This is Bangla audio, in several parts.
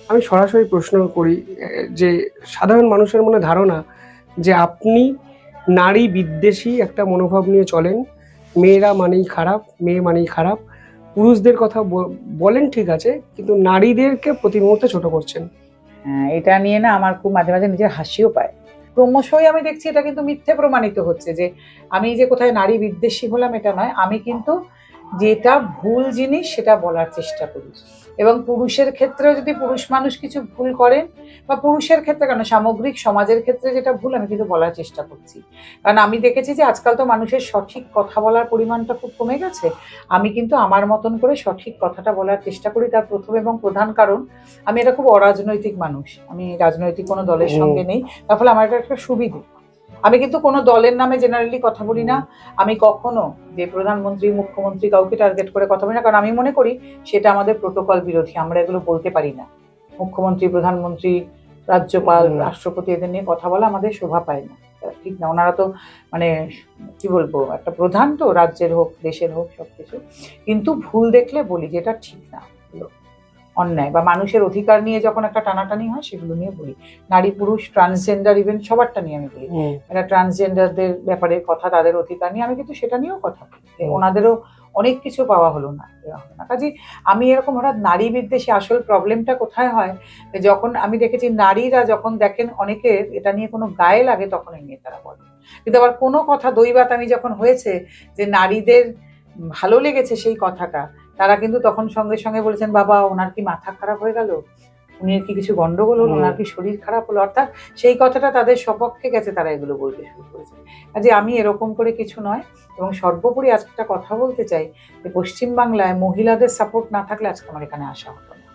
আমি সরাসরি প্রশ্ন করি যে সাধারণ মানুষের মনে ধারণা যে আপনি নারী বিদ্বেষী একটা মনোভাব নিয়ে চলেন। মেয়েরা মানেই খারাপ, মেয়ে মানেই খারাপ। পুরুষদের কথা বলেন ঠিক আছে, কিন্তু নারীদেরকে প্রতি মুহূর্তে ছোট করছেন। হ্যাঁ, এটা নিয়ে না আমার খুব মাঝে মাঝে নিজের হাসিও পায়। ক্রমশই আমি দেখছি এটা কিন্তু মিথ্যে প্রমাণিত হচ্ছে যে আমি যে কোথায় নারী বিদ্বেষী হলাম এটা নয়, আমি কিন্তু যেটা ভুল জিনিস সেটা বলার চেষ্টা করি। এবং পুরুষের ক্ষেত্রেও যদি পুরুষ মানুষ কিছু ভুল করেন, বা পুরুষের ক্ষেত্রে কেন, সামগ্রিক সমাজের ক্ষেত্রে যেটা ভুল আমি কিন্তু বলার চেষ্টা করছি। কারণ আমি দেখেছি যে আজকাল তো মানুষের সঠিক কথা বলার পরিমাণটা খুব কমে গেছে। আমি কিন্তু আমার মতন করে সঠিক কথাটা বলার চেষ্টা করি। তার প্রথম এবং প্রধান কারণ, আমি এটা খুব অরাজনৈতিক মানুষ, আমি রাজনৈতিক কোনো দলের সঙ্গে নেই। তার ফলে আমার এটা একটা সুবিধে। আমি কিন্তু কোনো দলের নামে জেনারেলি কথা বলি না। আমি কখনো যে প্রধানমন্ত্রী মুখ্যমন্ত্রী কাউকে টার্গেট করে কথা বলি না, কারণ আমি মনে করি সেটা আমাদের প্রোটোকল বিরোধী, আমরা এগুলো বলতে পারি না। মুখ্যমন্ত্রী, প্রধানমন্ত্রী, রাজ্যপাল, রাষ্ট্রপতি এদের নিয়ে কথা বলা আমাদের শোভা পায় না, ঠিক না। ওনারা তো মানে কি বলবো, একটা প্রধান, তো রাজ্যের হোক দেশের হোক সবকিছু। কিন্তু ভুল দেখলে বলি যেটা ঠিক না, অন্যায় বা মানুষের অধিকার নিয়ে যখন একটা টানাটানি হয় সেগুলো নিয়ে বলি। নারী পুরুষ ট্রান্সজেন্ডার ইভেন সবারটা নিয়ে আমি বলি। এটা ট্রান্সজেন্ডারদের ব্যাপারে কথা, তাদের অধিকার নিয়ে আমি কিন্তু সেটা নিয়েও কথা বলি। ওনাদেরও অনেক কিছু পাওয়া হলো না, কাজে আমি এরকম হঠাৎ নারী বিদ্বেষী। আসল প্রবলেমটা কোথায় হয়, যখন আমি দেখেছি নারীরা যখন দেখেন অনেকের এটা নিয়ে কোনো গায়ে লাগে তখন এই নিয়ে তারা বলে। কিন্তু আবার কোনো কথা দৈবাত আমি যখন হয়েছে যে নারীদের ভালো লেগেছে সেই কথাটা, তারা কিন্তু তখন সঙ্গে সঙ্গে বলেছেন, বাবা ওনার কি মাথা খারাপ হয়ে গেল, উনি কি কিছু গন্ডগোল হলো, ওনার কি শরীর খারাপ হলো, অর্থাৎ সেই কথাটা তাদের সপক্ষে গেছে, তারা এগুলো বলতে শুরু করেছে। কাজে আমি এরকম করে কিছু নয়। এবং সর্বোপরি আজকে কথা বলতে চাই যে পশ্চিমবাংলায় মহিলাদের সাপোর্ট না থাকলে আজকে আমার এখানে আসা হতো না।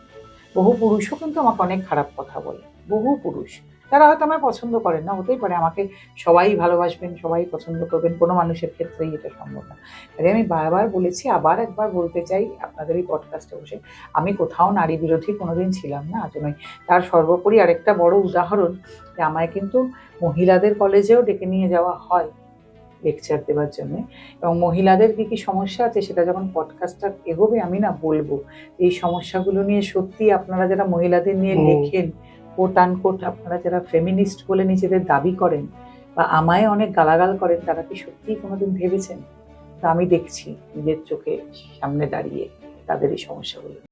বহু পুরুষও কিন্তু আমাকে অনেক খারাপ কথা বলে, বহু পুরুষ, তারা হয়তো আমায় পছন্দ করেন না, হতেই পারে, আমাকে সবাই ভালোবাসবেন, সবাই পছন্দ করবেন, কোনো মানুষের ক্ষেত্রেই এটা সম্ভব না। তাই আমি বারবার বলেছি, আবার একবার বলতে চাই আপনাদের এই পডকাস্টে বসে, আমি কোথাও নারী বিরোধী কোনোদিন ছিলাম না, আজ নয়। তার সর্বোপরি আরেকটা বড় উদাহরণ, যে আমায় কিন্তু মহিলাদের কলেজেও ডেকে নিয়ে যাওয়া হয় লেকচার দেওয়ার জন্য। এবং মহিলাদের কি কি সমস্যা আছে সেটা যখন পডকাস্টটা এগোবে আমি না বলবো। এই সমস্যাগুলো নিয়ে সত্যি আপনারা যারা মহিলাদের নিয়ে লেখেন, কোট আনকোট আপনারা যারা ফেমিনিস্ট বলে নিজেদের দাবি করেন বা আমায় অনেক গালাগাল করেন, তারা কি সত্যিই কোনোদিন ভেবেছেন? তা আমি দেখছি নিজের চোখে সামনে দাঁড়িয়ে তাদের এই সমস্যাগুলো।